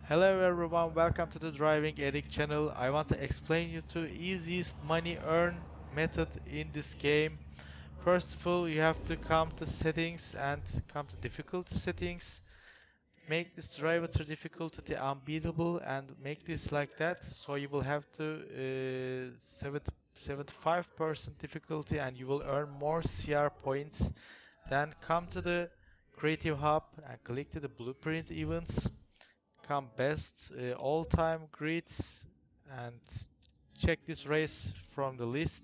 Hello everyone, welcome to the Driving Eric channel. I want to explain you to easiest money earn method in this game. First of all, you have to come to settings and come to difficulty settings. Make this driver difficulty unbeatable and make this like that. So you will have to 75% difficulty and you will earn more CR points. Then come to the creative hub and click to the blueprint events. Come best all time grids and check this race from the list.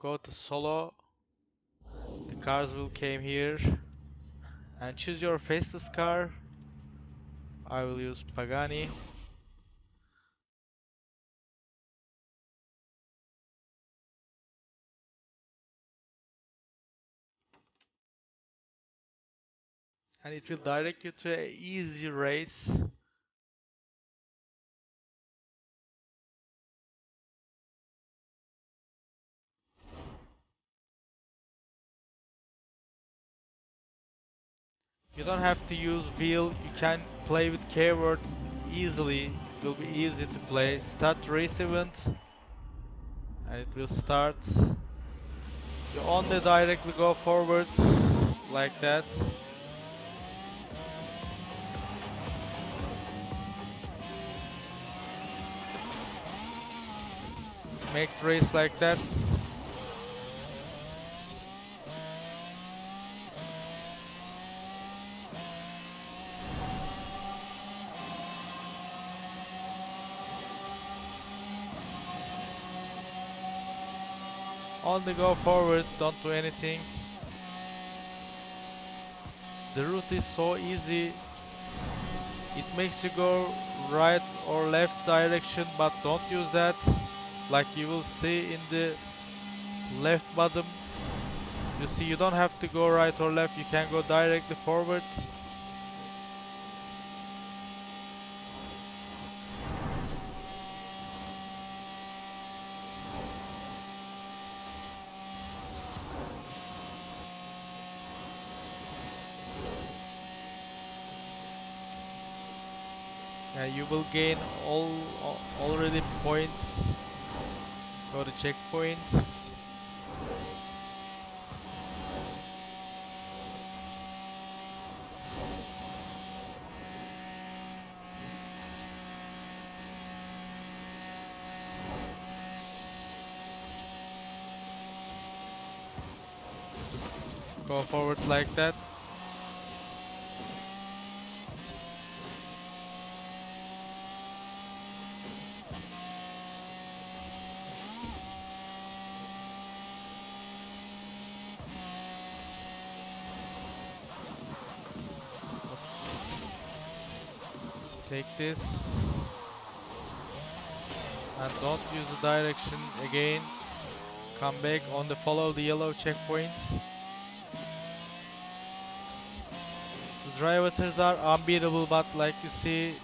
Go to solo, the cars will came here and choose your fastest car. I will use Pagani and it will direct you to an easy race. You don't have to use wheel, you can play with keyword easily. It will be easy to play. Start race event and it will start. You only directly go forward like that. Make race like that. Only go forward, don't do anything. The route is so easy. It makes you go right or left direction, but don't use that. Like you will see in the left bottom. You see you don't have to go right or left, you can go directly forward. You will gain already points. Go to checkpoint. Go forward like that. Take this and don't use the direction again. Come back on the follow the yellow checkpoints. The drivers are unbeatable, but like you see,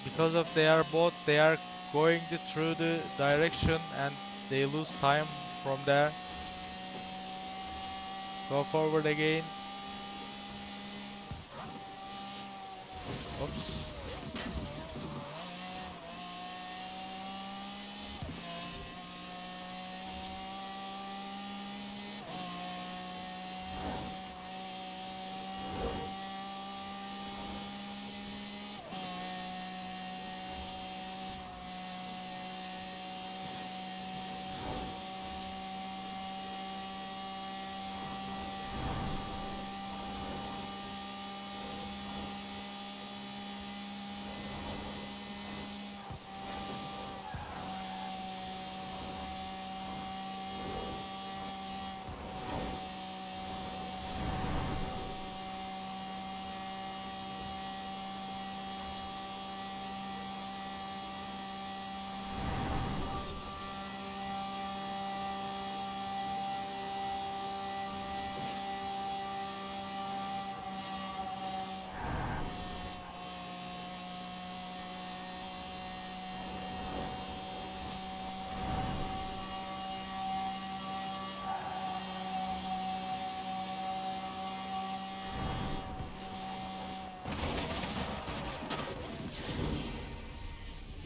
because of they are both, they are going through the direction and they lose time from there. Go forward again. Oops.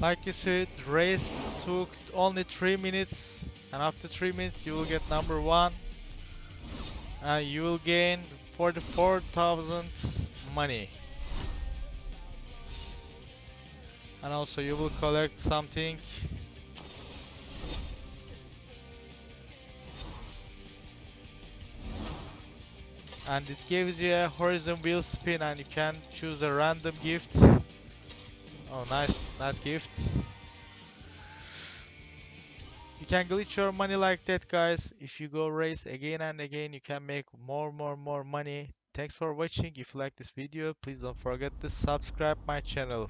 Like you said, race took only 3 minutes, and after 3 minutes you will get number one, and you will gain 44,000 money. And also you will collect something, and it gives you a horizon wheel spin, and you can choose a random gift. Oh, nice gift. You can glitch your money like that, guys. If you go race again and again, you can make more money. Thanks for watching. If you like this video, please don't forget to subscribe my channel.